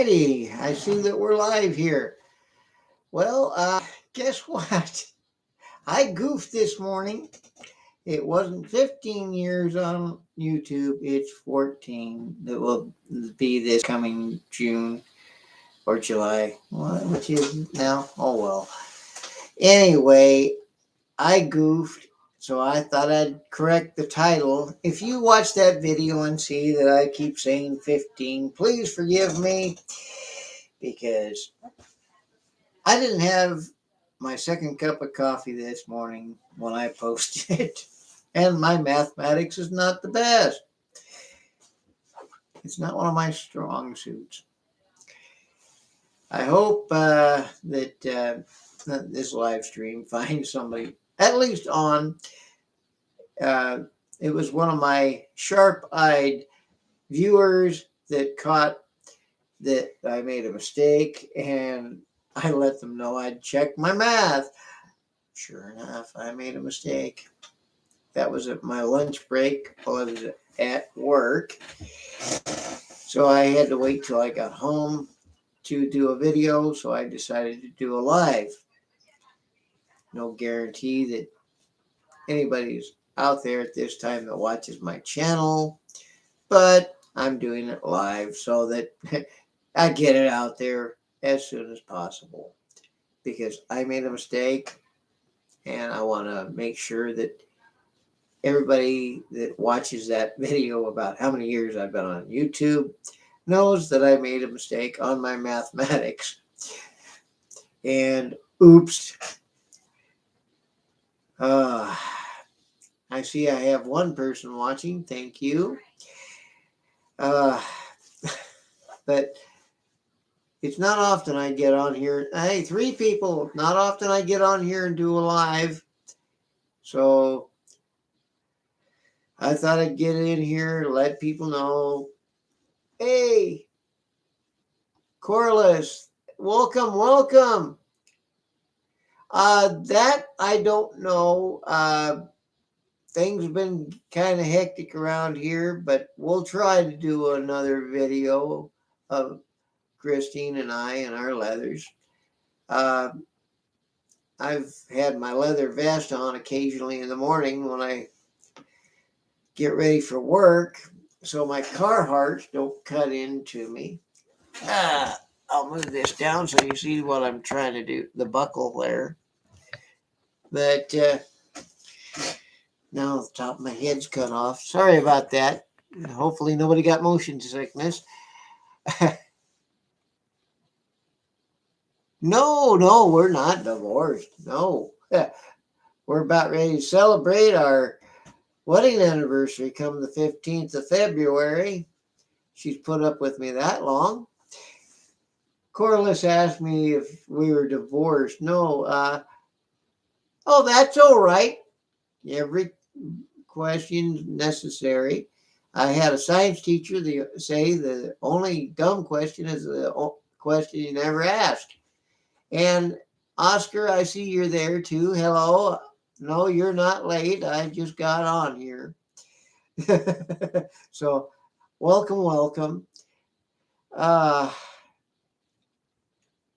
righty. I see that we're live here. Well, guess what? I goofed this morning. It wasn't 15 years on YouTube, it's 14. That will be this coming June or July. Which is it now? Oh, well. Anyway, I goofed, so I thought I'd correct the title. If you watch that video and see that I keep saying 15, please forgive me because I didn't have my second cup of coffee this morning when I posted it, and my mathematics is not the best. It's not one of my strong suits. I hope that this live stream finds somebody at least on. It was one of my sharp-eyed viewers that caught that I made a mistake, and I let them know I'd check my math. Sure enough, I made a mistake. That was at my lunch break while I was at work. So I had to wait till I got home to do a video, so I decided to do a live. No guarantee that anybody's out there at this time that watches my channel, but I'm doing it live so that I get it out there as soon as possible because I made a mistake and I want to make sure that everybody that watches that video about how many years I've been on YouTube knows that I made a mistake on my mathematics. And oops. I see I have one person watching. Thank you. But it's not often I get on here. Hey, 3 people. Not often I get on here and do a live. So I thought I'd get in here to let people know. Hey, Corliss, welcome. That I don't know. Things have been kind of hectic around here, but we'll try to do another video of Christine and I and our leathers. I've had my leather vest on occasionally in the morning when I get ready for work, so my Carhartts don't cut into me. I'll move this down so you see what I'm trying to do, the buckle there. But now the top of my head's cut off. Sorry about that. Hopefully nobody got motion sickness. No, we're not divorced. No. We're about ready to celebrate our wedding anniversary come the 15th of February. She's put up with me that long. Corliss asked me if we were divorced. No. Oh, that's all right. Every question necessary. I had a science teacher say the only dumb question is the question you never ask. And Oscar, I see you're there too. Hello. No, you're not late. I just got on here. So welcome.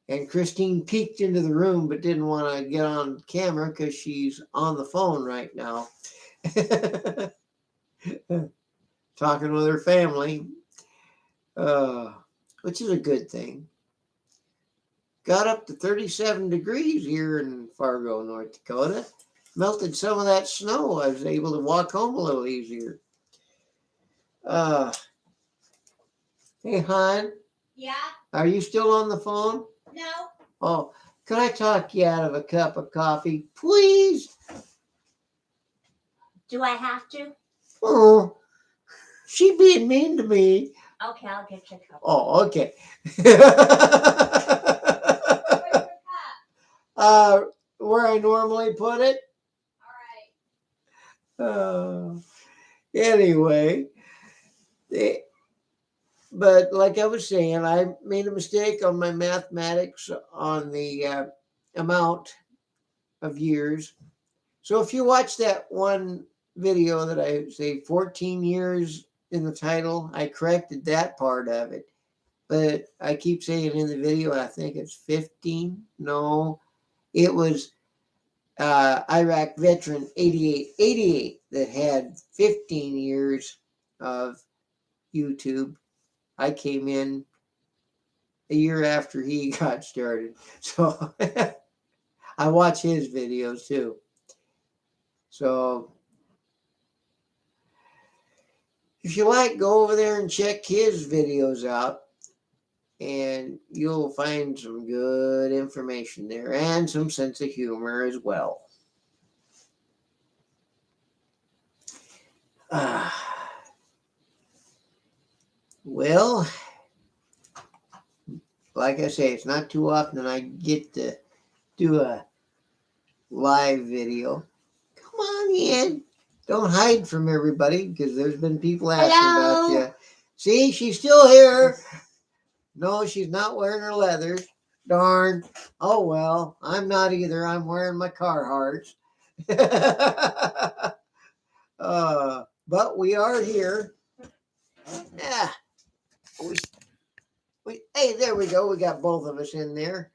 And Christine peeked into the room but didn't want to get on camera because she's on the phone right now. Talking with her family, which is a good thing. Got up to 37 degrees here in Fargo, North Dakota. Melted some of that snow. I was able to walk home a little easier. Hey, hon. Yeah? Are you still on the phone? No. Oh, could I talk you out of a cup of coffee, please? Do I have to? Oh, she being mean to me. Okay, I'll get you a cup. Oh, okay. Where I normally put it. All right. Anyway, but like I was saying, I made a mistake on my mathematics on the amount of years. So if you watch that one video that I say 14 years in the title, I corrected that part of it. but I keep saying in the video, I think it's 15. No, it was Iraq veteran 88 that had 15 years of YouTube. I came in a year after he got started. So I watch his videos too. So if you like, go over there and check his videos out, and you'll find some good information there and some sense of humor as well. Well, like I say, it's not too often I get to do a live video. Come on in. Don't hide from everybody, because there's been people asking about Hello. you. See, she's still here. No, she's not wearing her leathers. Darn. Oh, well, I'm not either. I'm wearing my Carhartts. But we are here. Yeah. Hey, there we go. We got both of us in there.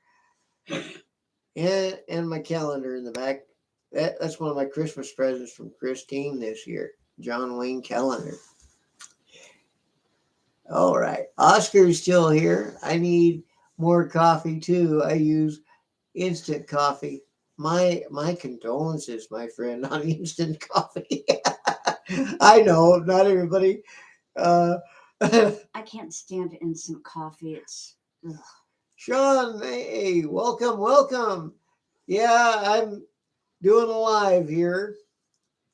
And my calendar in the back. That's one of my Christmas presents from Christine this year. John Wayne calendar. All right. Oscar's still here. I need more coffee too. I use instant coffee. My condolences, my friend, on instant coffee. I know, not everybody. I can't stand instant coffee. It's ugh. Sean, hey, welcome. Yeah, I'm doing a live here,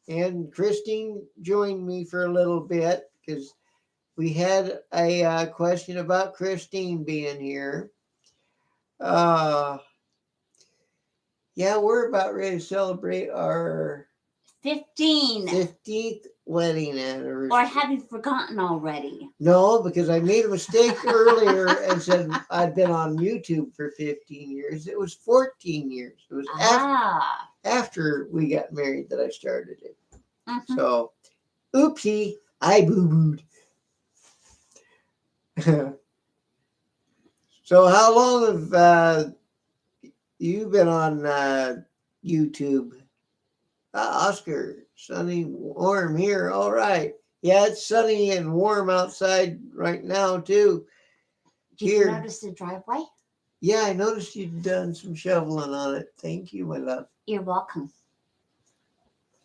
and Christine joined me for a little bit because we had a question about Christine being here. Yeah, we're about ready to celebrate our 15. 15th wedding anniversary. Or have you forgotten already? No, because I made a mistake earlier and said I'd been on YouTube for 15 years. It was 14 years. It was after we got married that I started it. Mhm. So, oopsie, I boo-booed. So how long have you been on YouTube? Oscar, sunny, warm here. All right. Yeah, it's sunny and warm outside right now too. Did Here. you notice the driveway? Yeah, I noticed you'd done some shoveling on it. Thank you, my love. You're welcome.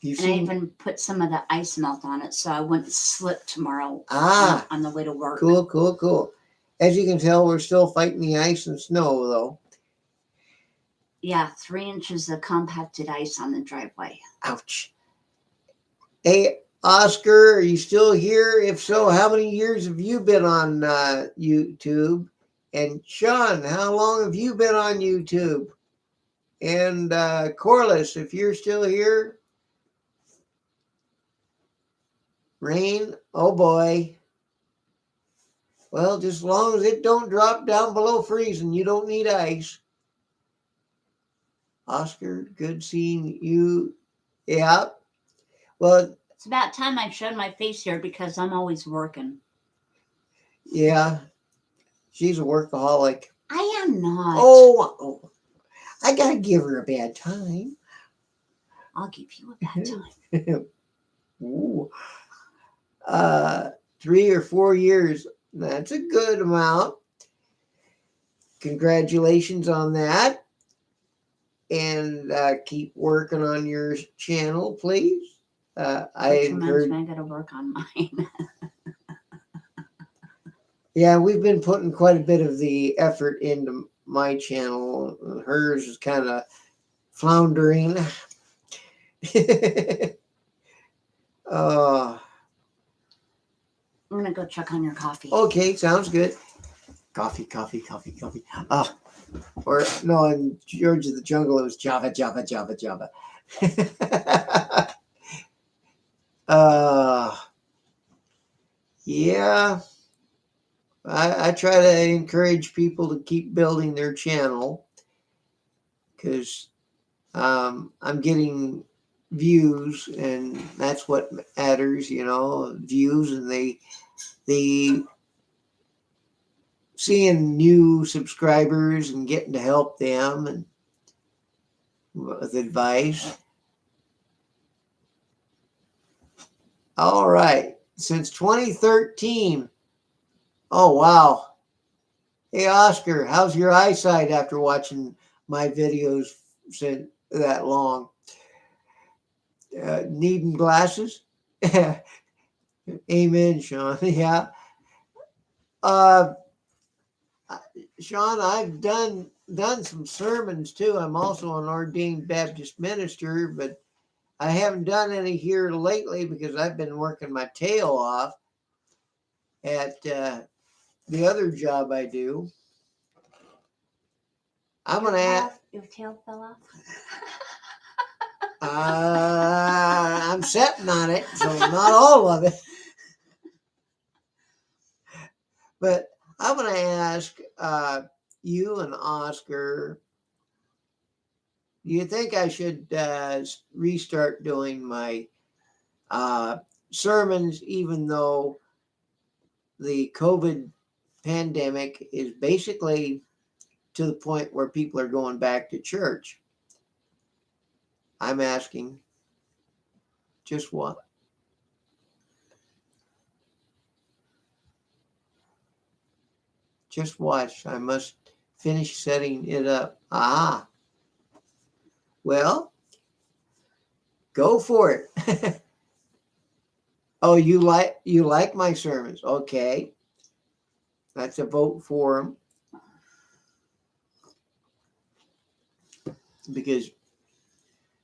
You And I even put some of the ice melt on it so I wouldn't slip tomorrow on the way to work. Cool. As you can tell, we're still fighting the ice and snow, though. Yeah, 3 inches of compacted ice on the driveway. Ouch. Hey, Oscar, are you still here? If so, how many years have you been on YouTube? And Sean, how long have you been on YouTube? And Corliss, if you're still here. Rain, oh boy. Well, just as long as it don't drop down below freezing, you don't need ice. Oscar, good seeing you. Yeah. Well, It's about time I showed my face here because I'm always working. yeah. She's a workaholic. I am not. Oh, I gotta give her a bad time. I'll give you a bad time. Ooh. 3 or 4 years. That's a good amount. Congratulations on that. And keep working on your channel, please. I encourage. I gotta work on mine. Yeah, we've been putting quite a bit of the effort into my channel. Hers is kind of floundering. I'm gonna go check on your coffee. Okay, sounds good. Coffee. Or no, in George of the Jungle, it was Java. Yeah. I try to encourage people to keep building their channel because I'm getting views, and that's what matters, views, and they seeing new subscribers and getting to help them and with advice. All right. Since 2013. Oh, wow. Hey, Oscar, how's your eyesight after watching my videos since that long? Needing glasses? Amen, Sean. Yeah. Uh, Sean, I've done some sermons too. I'm also an ordained Baptist minister, but I haven't done any here lately because I've been working my tail off at the other job I do. I'm gonna ask. Your tail fell off. I'm sitting on it, so not all of it. But I'm gonna ask you and Oscar. Do you think I should restart doing my sermons, even though the COVID pandemic is basically to the point where people are going back to church? I'm asking, just what? Just watch. I must finish setting it up. Ah, well, go for it. Oh, you like my sermons? Okay, that's a vote for them. Because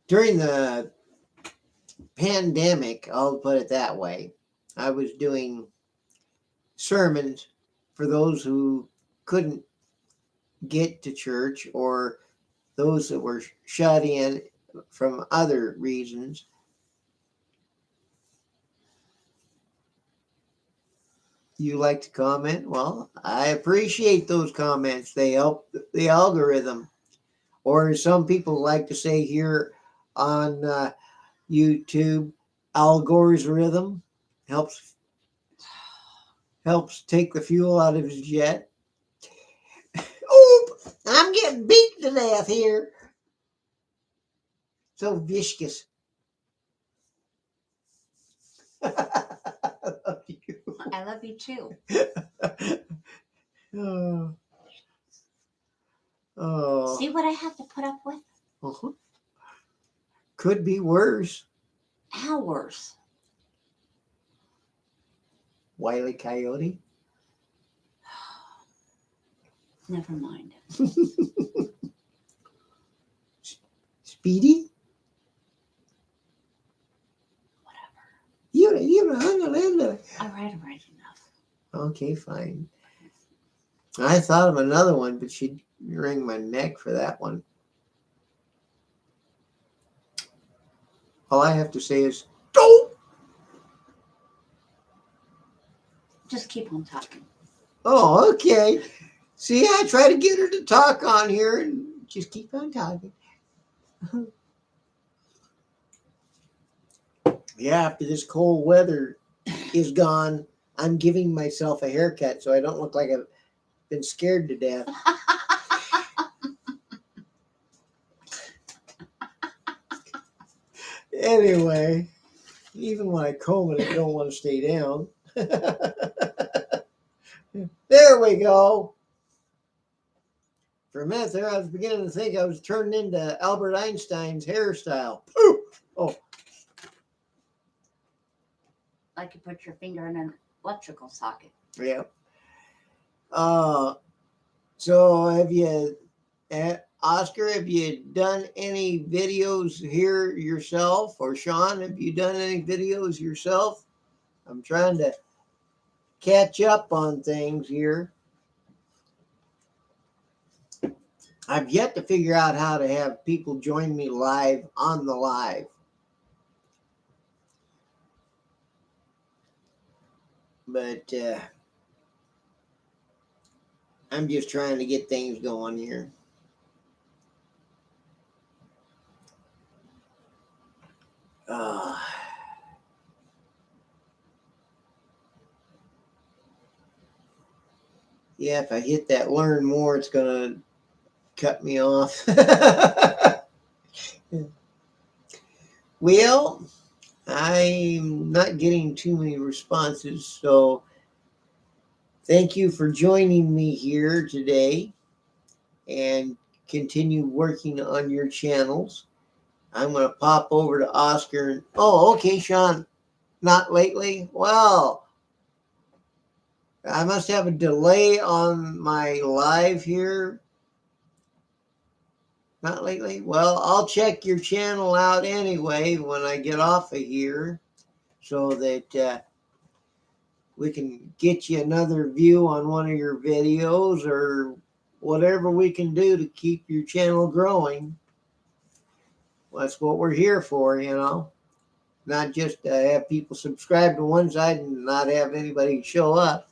during the pandemic, I'll put it that way, I was doing sermons for those who couldn't get to church or those that were shut in from other reasons. You like to comment? Well, I appreciate those comments. They help the algorithm. Or as some people like to say here on YouTube, algorithm helps take the fuel out of his jet. Oop! I'm getting beat to death here. So viscous. I love you. I love you too. Oh. Oh. See what I have to put up with? Uh-huh. Could be worse. How worse? Wile E. Coyote. Never mind. Speedy. Whatever. You I write enough. Okay, fine. I thought of another one, but she'd wring my neck for that one. All I have to say is, "Don't." Just keep on talking. Oh, okay. See, I try to get her to talk on here and just keep on talking. Yeah, after this cold weather is gone, I'm giving myself a haircut so I don't look like I've been scared to death. Anyway, even when I comb it, I don't want to stay down. There we go. For a minute there, I was beginning to think I was turning into Albert Einstein's hairstyle. Oh. Like you put your finger in an electrical socket. Yeah. So have you, Oscar, have you done any videos here yourself? Or Sean, have you done any videos yourself? I'm trying to catch up on things here. I've yet to figure out how to have people join me live on the live. But I'm just trying to get things going here. Yeah, if I hit that learn more, it's going to cut me off. Well, I'm not getting too many responses, so thank you for joining me here today and continue working on your channels. I'm going to pop over to Oscar. And, oh, okay, Sean. Not lately? Well, I must have a delay on my live here. Not lately? Well, I'll check your channel out anyway when I get off of here so that we can get you another view on one of your videos or whatever we can do to keep your channel growing. That's what we're here for, you know. Not just to have people subscribe to one side and not have anybody show up.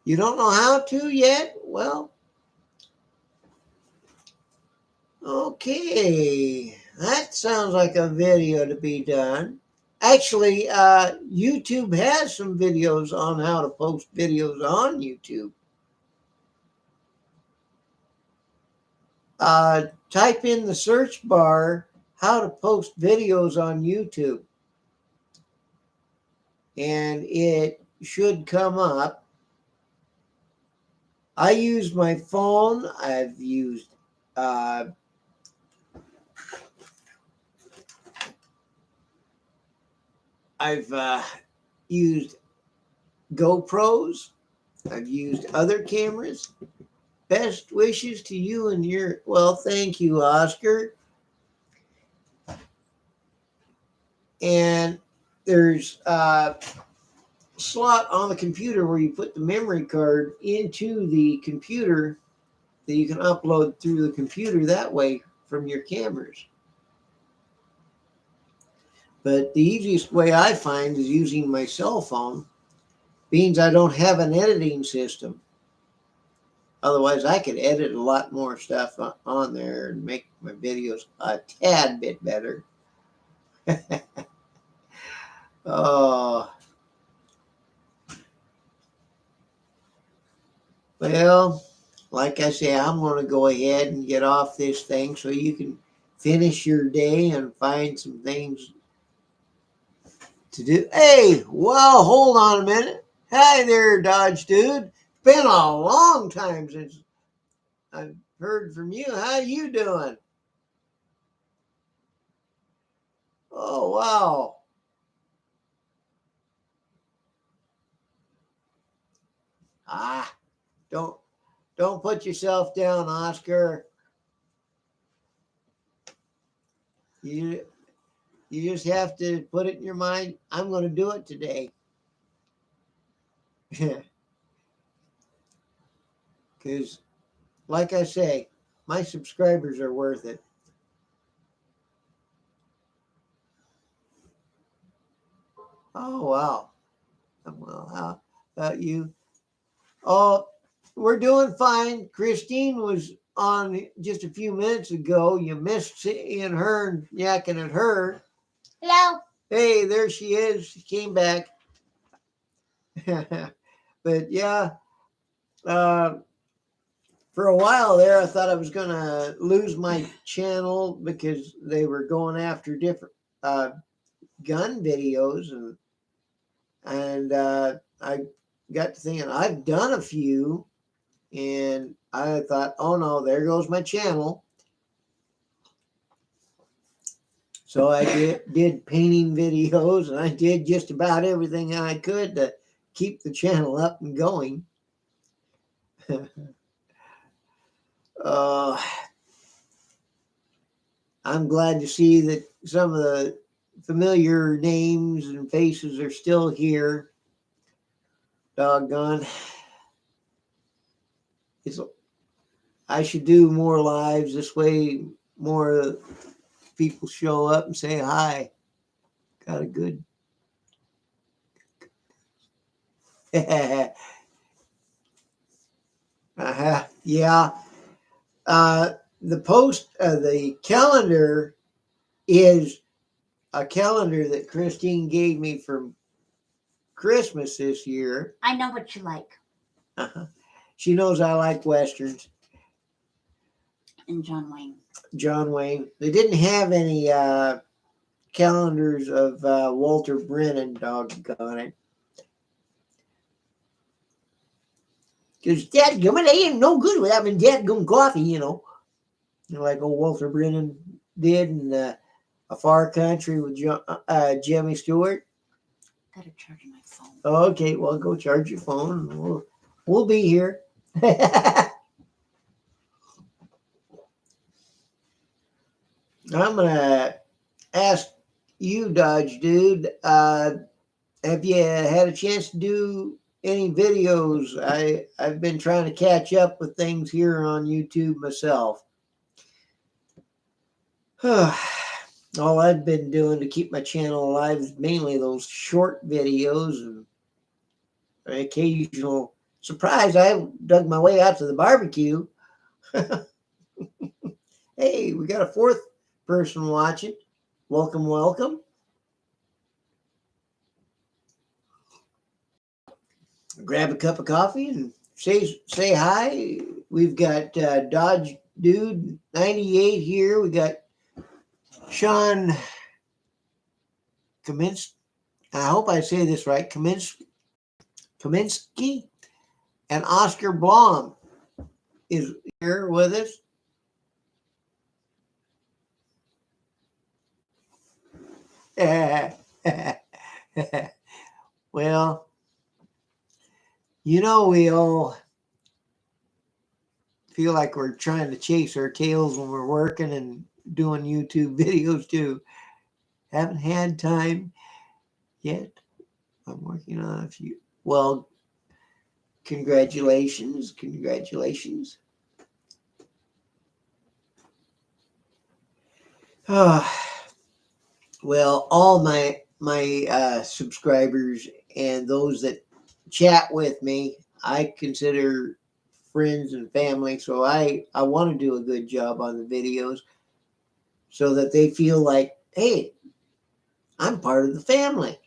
You don't know how to yet? Well, okay. That sounds like a video to be done. Actually, YouTube has some videos on how to post videos on YouTube. Type in the search bar how to post videos on YouTube, and it should come up. I use my phone. I've used used GoPros. I've used other cameras. Best wishes to you and your, well, thank you, Oscar. And there's a slot on the computer where you put the memory card into the computer that you can upload through the computer that way from your cameras. But the easiest way I find is using my cell phone, means I don't have an editing system. Otherwise, I could edit a lot more stuff on there and make my videos a tad bit better. Oh, well, like I say, I'm going to go ahead and get off this thing so you can finish your day and find some things to do. Hey, well, hold on a minute. Hi there, Dodge dude. It's been a long time since I've heard from you. How you doing? Oh, wow. Ah, don't put yourself down, Oscar. You just have to put it in your mind, I'm going to do it today. Because, like I say, my subscribers are worth it. Oh, wow. Well, how about you? Oh, we're doing fine. Christine was on just a few minutes ago. You missed seeing her and yakking at her. Hello. Hey, there she is. She came back. But yeah, for a while there, I thought I was going to lose my channel because they were going after different gun videos, and I got to thinking I've done a few, and I thought, oh no, there goes my channel. So I did painting videos, and I did just about everything I could to keep the channel up and going. I'm glad to see that some of the familiar names and faces are still here. Doggone. I should do more lives. This way more people show up and say hi. Got a good. Yeah. The calendar is a calendar that Christine gave me for Christmas this year. I know what you like. She knows I like Westerns. And John Wayne. John Wayne. They didn't have any calendars of Walter Brennan, doggone it. Because dadgummit, they ain't no good without having dadgum coffee, you know. Like old Walter Brennan did in A Far Country with Jimmy Stewart. Gotta charge my phone. Okay, well, go charge your phone. And we'll be here. I'm gonna ask you, Dodge Dude. Have you had a chance to do any videos? I've been trying to catch up with things here on YouTube myself. All I've been doing to keep my channel alive is mainly those short videos and an occasional surprise. I dug my way out to the barbecue. Hey, we got a fourth person watching. Welcome, welcome. Grab a cup of coffee and say hi. We've got Dodge Dude 98 here. We got Sean Kaminsky. I hope I say this right. Kaminsky and Oscar Blom is here with us. Well, you know, we all feel like we're trying to chase our tails when we're working and doing YouTube videos too. Haven't had time yet. I'm working on a few. Well, congratulations. Well, all my subscribers and those that chat with me, I consider friends and family. So I want to do a good job on the videos so that they feel like, hey, I'm part of the family.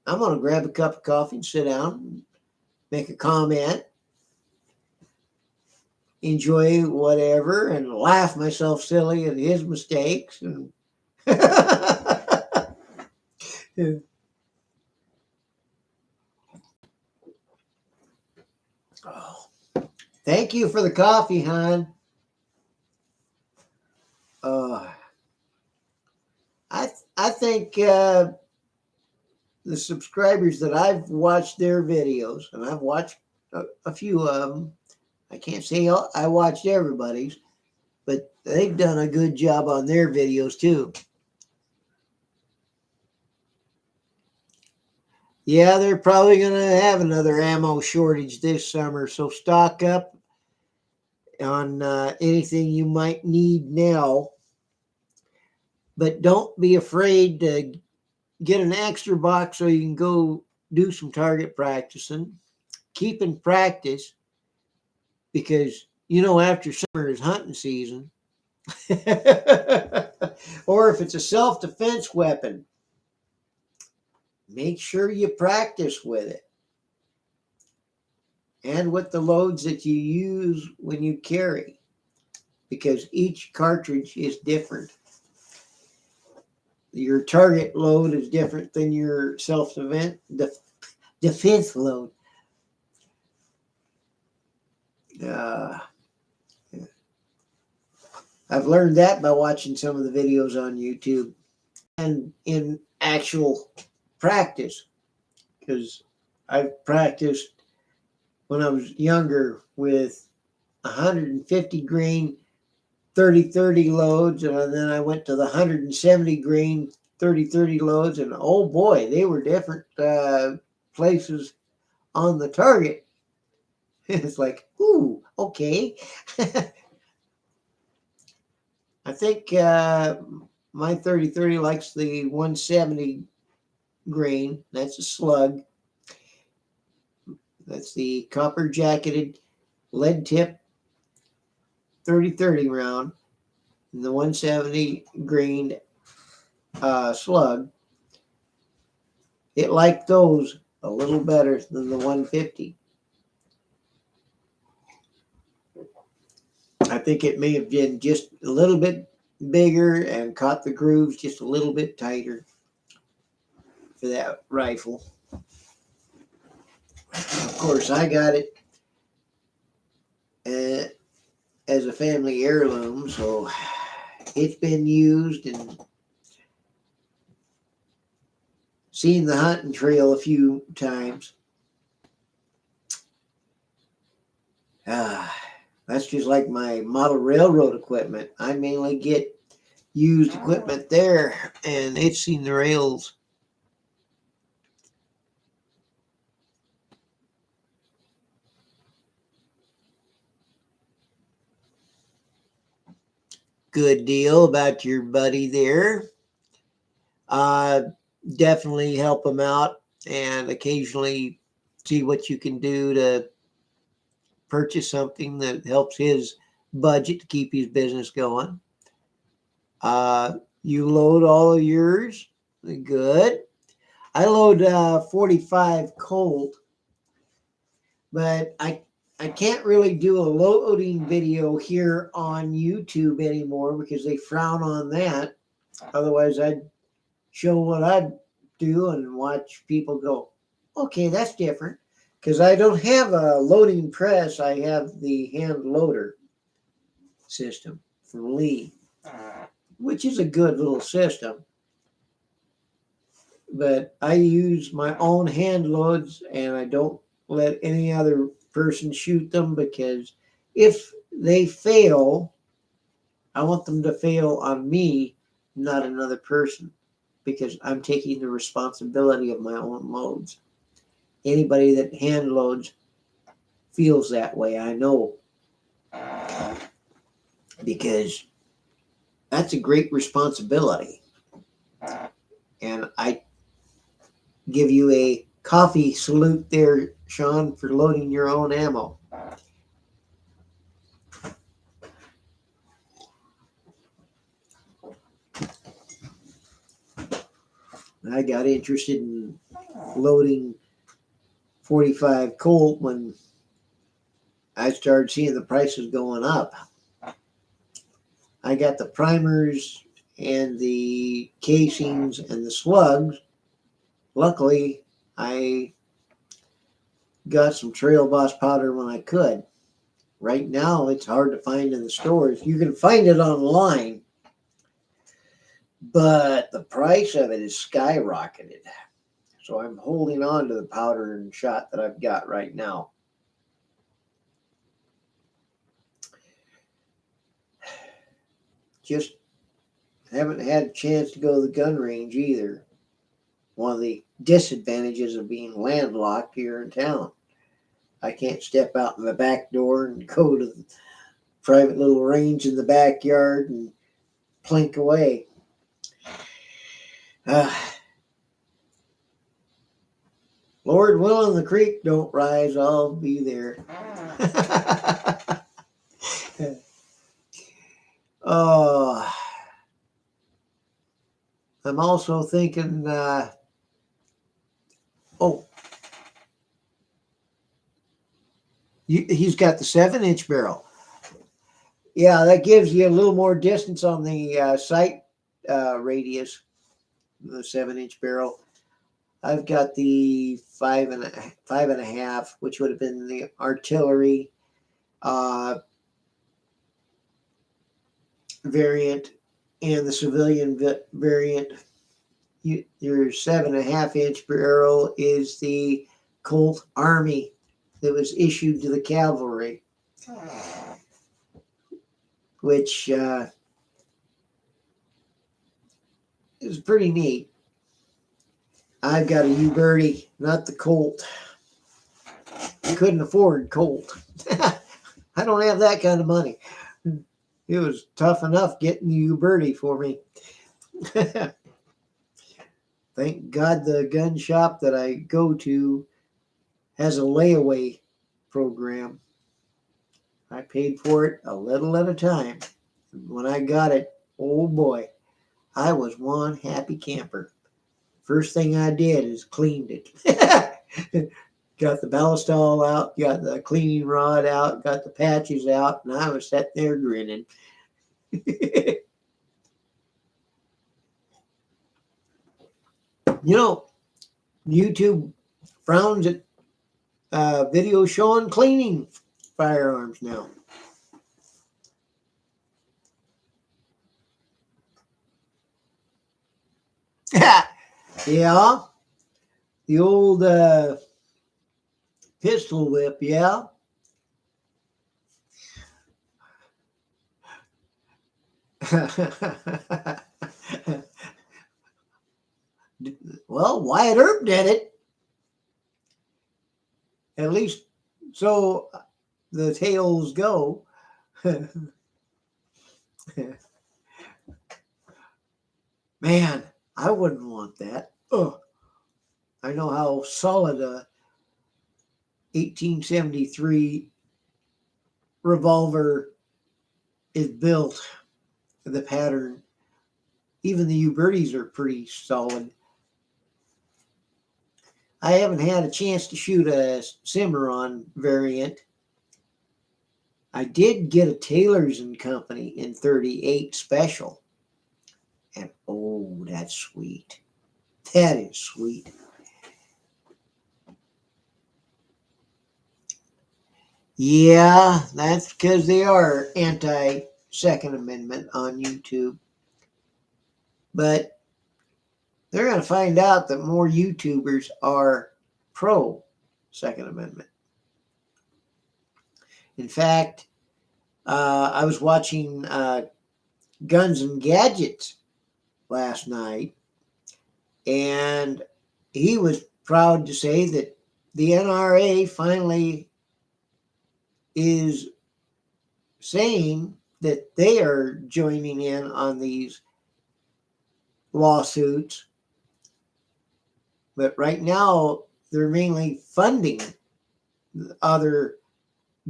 I'm going to grab a cup of coffee and sit down and make a comment, enjoy whatever, and laugh myself silly at his mistakes. And oh, thank you for the coffee, hon. I think the subscribers that I've watched their videos, and I've watched a few of them. I can't say I watched everybody's, but they've done a good job on their videos too. Yeah, they're probably going to have another ammo shortage this summer, so stock up on anything you might need now. But don't be afraid to get an extra box so you can go do some target practicing. Keep in practice because, you know, after summer is hunting season. Or if it's a self-defense weapon, make sure you practice with it and with the loads that you use when you carry, because each cartridge is different. Your target load is different than your self-defense load. I've learned that by watching some of the videos on YouTube and in actual practice, because I've practiced when I was younger with 150 grain 30-30 loads, and then I went to the 170 grain 30-30 loads, and oh boy, they were different places on the target. It's like, ooh, okay. I think my 30-30 likes the 170 grain. That's a slug. That's the copper jacketed lead tip 30-30 round. And the 170 grain slug. It liked those a little better than the 150. I think it may have been just a little bit bigger and caught the grooves just a little bit tighter for that rifle. Of course, I got it as a family heirloom, so it's been used and seen the hunting trail a few times. That's just like my model railroad equipment. I mainly get used equipment there, and it's seen the rails. Good deal about your buddy there. Definitely help him out and occasionally see what you can do to purchase something that helps his budget to keep his business going. You load all of yours. Good. I load 45 Colt, but I can't really do a loading video here on YouTube anymore because they frown on that. Otherwise, I'd show what I'd do and watch people go, okay, that's different. Because I don't have a loading press. I have the hand loader system from Lee, which is a good little system. But I use my own hand loads, and I don't let any other person shoot them, because if they fail, I want them to fail on me, not another person, because I'm taking the responsibility of my own loads. Anybody that hand loads feels that way, I know, because that's a great responsibility. And I give you a coffee salute there, Sean, for loading your own ammo. I got interested in loading 45 Colt when I started seeing the prices going up. I got the primers and the casings and the slugs. Luckily, I got some Trail Boss powder when I could. Right now, it's hard to find in the stores. You can find it online, but the price of it is skyrocketed. So I'm holding on to the powder and shot that I've got right now. Just haven't had a chance to go to the gun range either. One of the disadvantages of being landlocked here in town. I can't step out in the back door and go to the private little range in the backyard and plink away. Lord willing, the creek don't rise, I'll be there. I'm also thinking, he's got the 7-inch barrel. Yeah, that gives you a little more distance on the sight radius, the 7-inch barrel. I've got the 5.5, which would have been the artillery variant, and the civilian variant. Your 7.5-inch barrel is the Colt Army that was issued to the cavalry, which is pretty neat. I've got a Uberti, not the Colt. Couldn't afford Colt. I don't have that kind of money. It was tough enough getting the Uberti for me. Thank God the gun shop that I go to has a layaway program. I paid for it a little at a time. When I got it, oh boy, I was one happy camper. First thing I did is cleaned it. Got the ballastol out, got the cleaning rod out, got the patches out, and I was sitting there grinning. You know, YouTube frowns at videos showing cleaning firearms now. Yeah, the old pistol whip, yeah. Well, Wyatt Earp did it. At least so the tales go. Man, I wouldn't want that. Ugh. I know how solid a 1873 revolver is built. The pattern, even the Ubertis are pretty solid. I haven't had a chance to shoot a Cimarron variant. I did get a Taylor's and Company in 38 special. And oh, that's sweet. That is sweet. Yeah, that's because they are anti-Second Amendment on YouTube. But they're going to find out that more YouTubers are pro-Second Amendment. In fact, I was watching Guns and Gadgets last night, and he was proud to say that the NRA finally is saying that they are joining in on these lawsuits. But right now, they're mainly funding other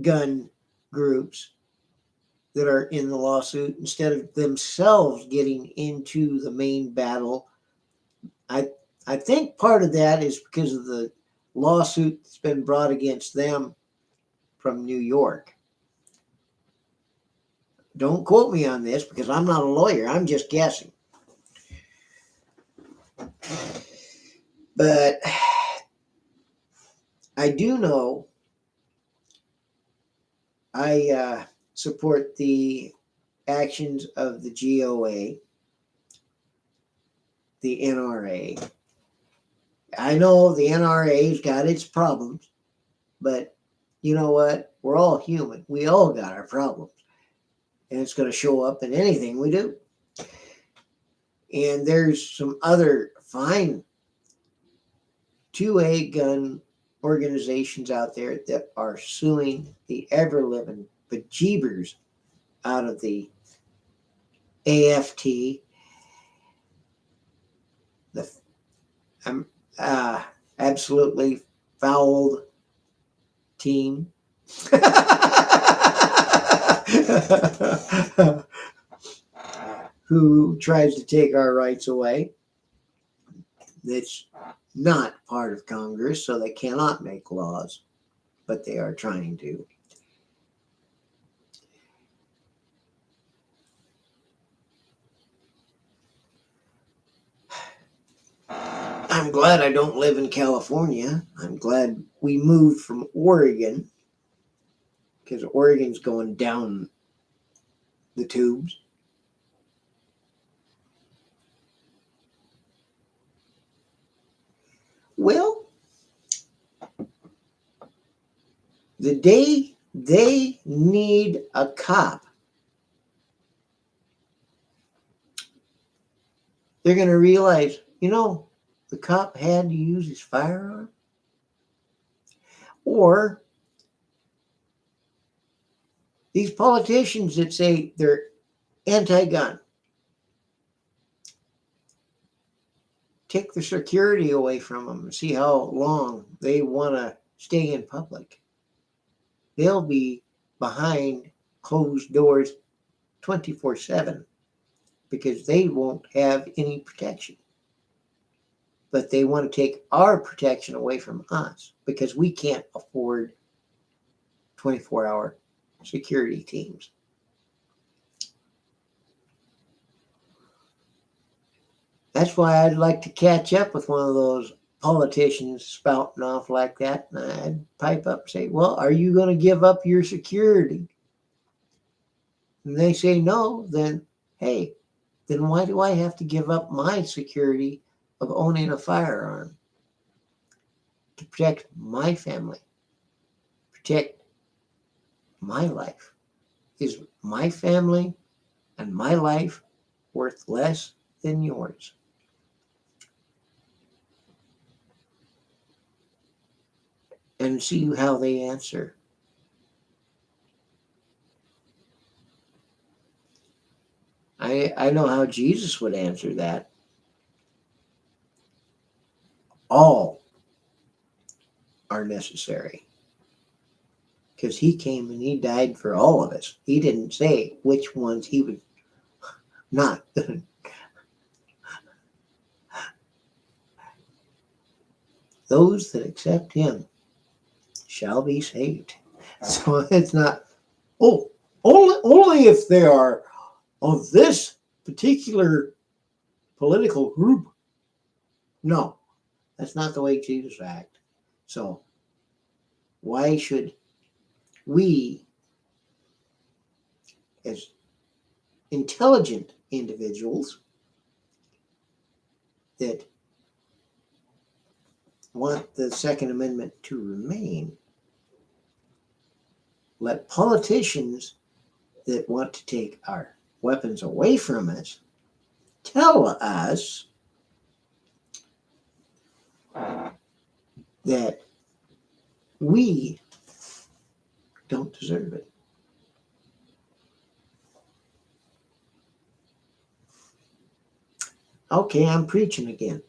gun groups that are in the lawsuit instead of themselves getting into the main battle. I think part of that is because of the lawsuit that's been brought against them from New York. Don't quote me on this because I'm not a lawyer. I'm just guessing. But I do know I support the actions of the GOA, the NRA. I know the NRA's got its problems, but you know what? We're all human. We all got our problems. And it's going to show up in anything we do. And there's some other fine 2A gun organizations out there that are suing the ever-living bejeebers out of the AFT, the absolutely fouled team. Who tries to take our rights away. That's not part of Congress, so they cannot make laws, but they are trying to. I'm glad I don't live in California. I'm glad we moved from Oregon because Oregon's going down the tubes. Well, the day they need a cop, they're going to realize, you know, the cop had to use his firearm. Or these politicians that say they're anti-gun, take the security away from them and see how long they want to stay in public. They'll be behind closed doors 24/7 because they won't have any protection. but they want to take our protection away from us because we can't afford 24-hour security teams. That's why I'd like to catch up with one of those politicians spouting off like that, and I'd pipe up and say, well, are you going to give up your security? And they say no, then hey, then why do I have to give up my security of owning a firearm to protect my family, protect my life? Is my family and my life worth less than yours? And see how they answer. I know how Jesus would answer that. All are necessary. Because he came and he died for all of us. He didn't say which ones he would not. Those that accept him shall be saved. So it's not, oh, only if they are of this particular political group. No, that's not the way Jesus acted. So why should we, as intelligent individuals that want the Second Amendment to remain, let politicians that want to take our weapons away from us tell us that we don't deserve it? Okay, I'm preaching again.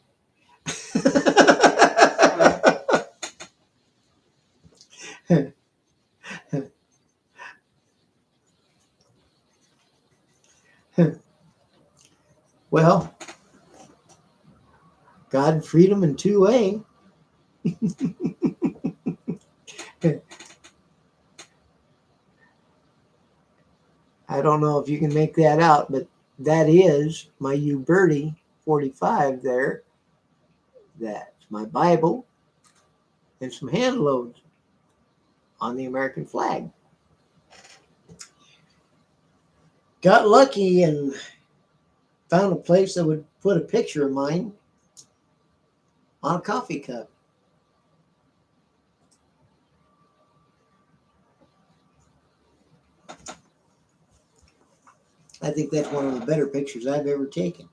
Well, God, freedom in two ways. I don't know if you can make that out, but that is my Uberti 45 there. That's my Bible and some hand loads on the American flag. Got lucky and found a place that would put a picture of mine on a coffee cup. I think that's one of the better pictures I've ever taken.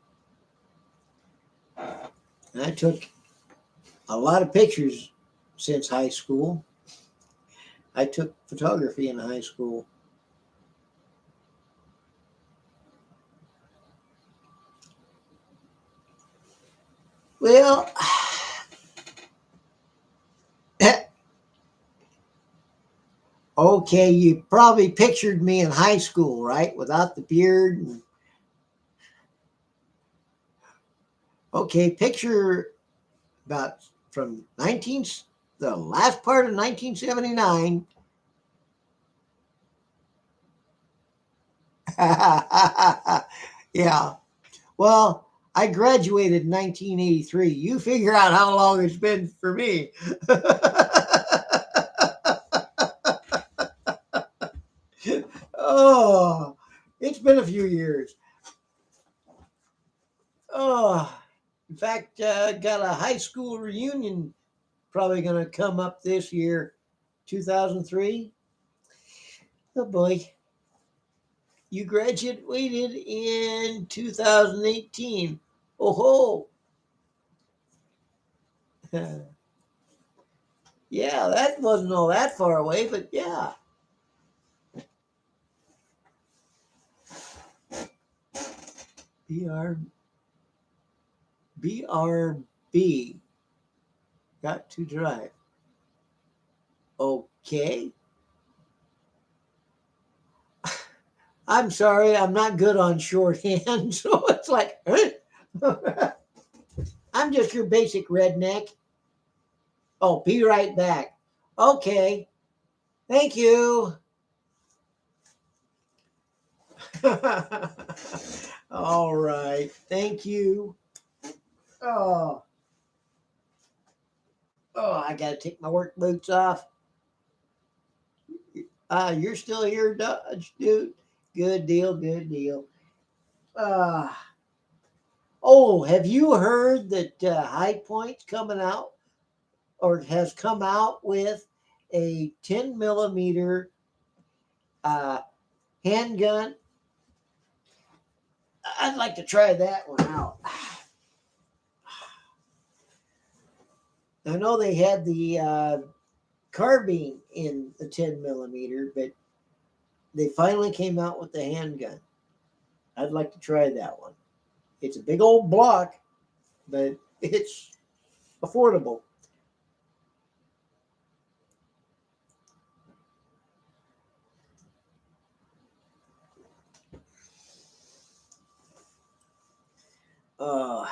And I took a lot of pictures since high school. I took photography in high school. Well, okay, you probably pictured me in high school, right? Without the beard. Okay, picture about from the last part of 1979. Yeah. Well, I graduated in 1983. You figure out how long it's been for me. Oh, it's been a few years. Oh, in fact, got a high school reunion probably going to come up this year, 2003. Oh boy. You graduated in 2018. Oh ho. Yeah, that wasn't all that far away, but yeah. BRB. Got to drive. Okay. I'm sorry, I'm not good on shorthand, so it's like, huh? I'm just your basic redneck. Oh, be right back. Okay. Thank you. All right. Thank you. Oh, I got to take my work boots off. You're still here, Dodge, dude. Good deal. Good deal. Uh, have you heard that High Point's coming out or has come out with a 10 millimeter handgun? I'd like to try that one out. I know they had the carbine in the 10 millimeter, but they finally came out with the handgun. I'd like to try that one. It's a big old block, but it's affordable. Uh,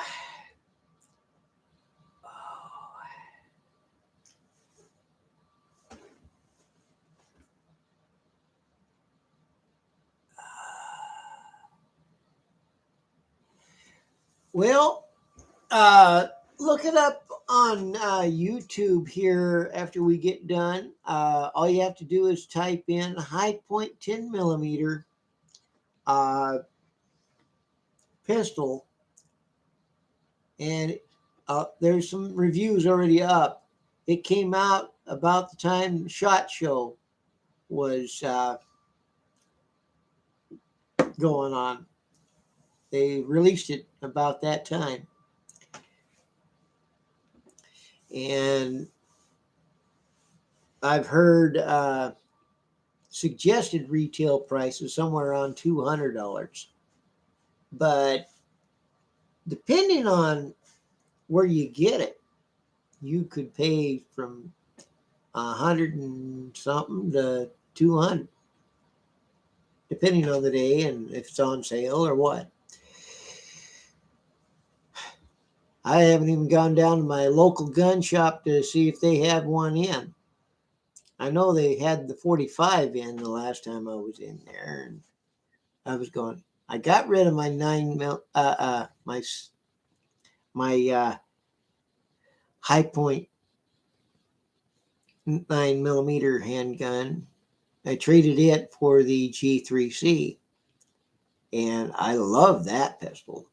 well, look it up on YouTube here after we get done. All you have to do is type in High Point 10 millimeter pistol, and there's some reviews already up. It came out about the time SHOT Show was going on. They released it about that time. And I've heard suggested retail prices somewhere around $200. But depending on where you get it, you could pay from 100 and something to 200, depending on the day and if it's on sale or what. I haven't even gone down to my local gun shop to see if they had one in. I know they had the 45 in the last time I was in there, and I was going. I got rid of my my High Point 9 millimeter handgun. I traded it for the G3C, and I love that pistol.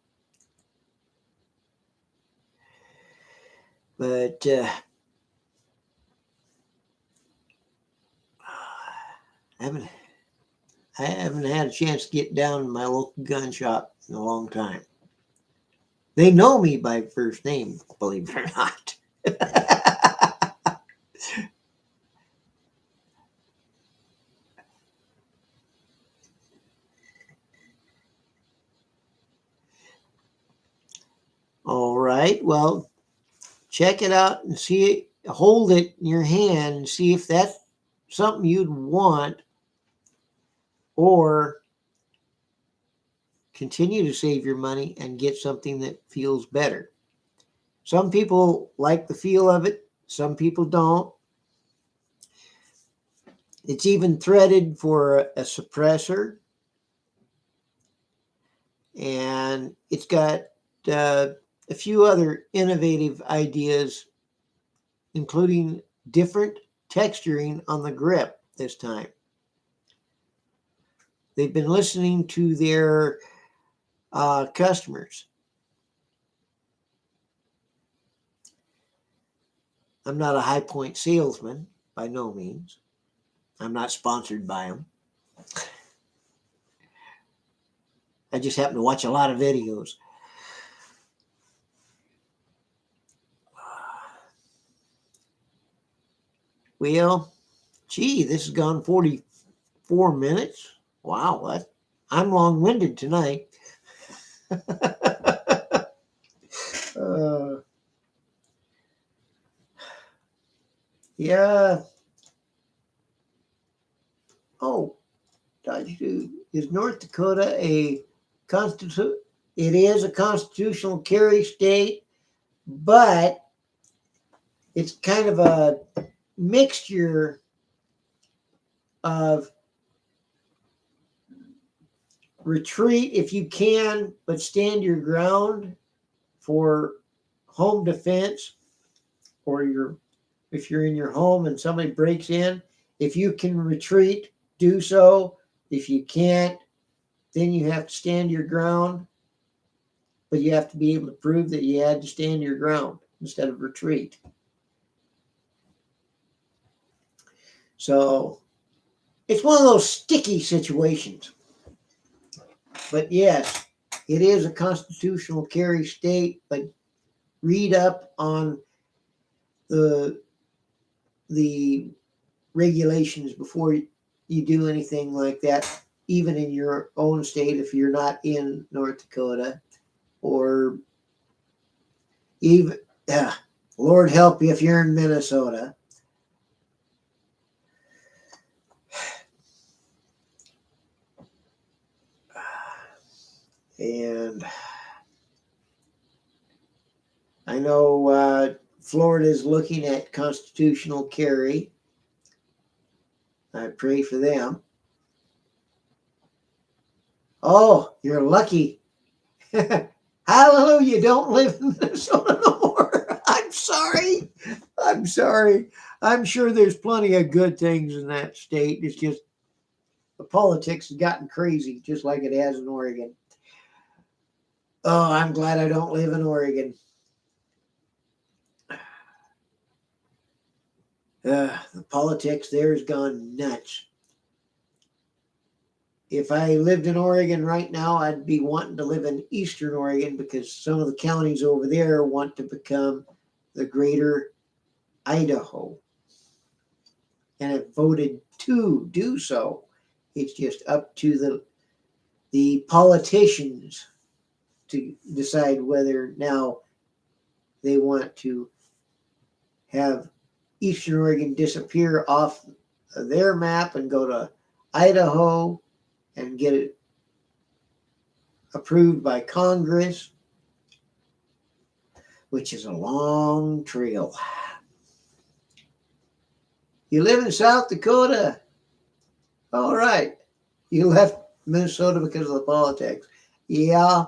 But I haven't had a chance to get down to my local gun shop in a long time. They know me by first name, believe it or not. All right. Well, check it out and see it. Hold it in your hand and see if that's something you'd want, or continue to save your money and get something that feels better. Some people like the feel of it. Some people don't. It's even threaded for a suppressor. And it's got a few other innovative ideas, including different texturing on the grip this time. They've been listening to their customers. I'm not a High Point salesman, by no means. I'm not sponsored by them. I just happen to watch a lot of videos. Well, gee, this has gone 44 minutes. Wow, I'm long-winded tonight. Yeah. Oh, is North Dakota a constitutional carry state? but it's kind of a mixture of retreat if you can, but stand your ground for home defense, or if you're in your home and somebody breaks in, if you can retreat, do so. If you can't, then you have to stand your ground, but you have to be able to prove that you had to stand your ground instead of retreat. So it's one of those sticky situations. But yes, it is a constitutional carry state, but read up on the regulations before you do anything like that, even in your own state if you're not in North Dakota, or even, Lord help you if you're in Minnesota. And I know Florida is looking at constitutional carry. I pray for them. Oh, you're lucky. Hallelujah, don't live in Minnesota no more. I'm sorry. I'm sorry. I'm sure there's plenty of good things in that state. It's just the politics has gotten crazy, just like it has in Oregon. Oh, I'm glad I don't live in Oregon. The politics there has gone nuts. If I lived in Oregon right now, I'd be wanting to live in Eastern Oregon, because some of the counties over there want to become the greater Idaho and have voted to do so. It's just up to the politicians to decide whether now they want to have Eastern Oregon disappear off their map and go to Idaho and get it approved by Congress, which is a long trail. You live in South Dakota. All right. You left Minnesota because of the politics. Yeah.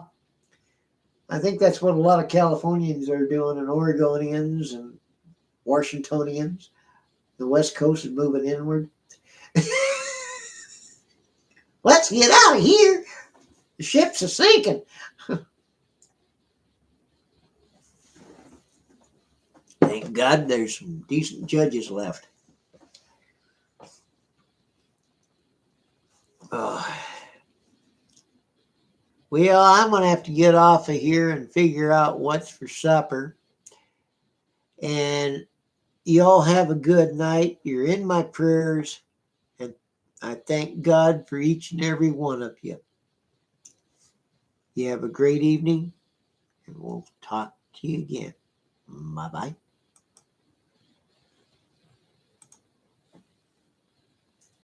I think that's what a lot of Californians are doing, and Oregonians and Washingtonians. The West Coast is moving inward. Let's get out of here. The ship's a sinking. Thank God there's some decent judges left. Oh. Well, I'm going to have to get off of here and figure out what's for supper. And y'all have a good night. You're in my prayers. And I thank God for each and every one of you. You have a great evening, and we'll talk to you again. Bye-bye.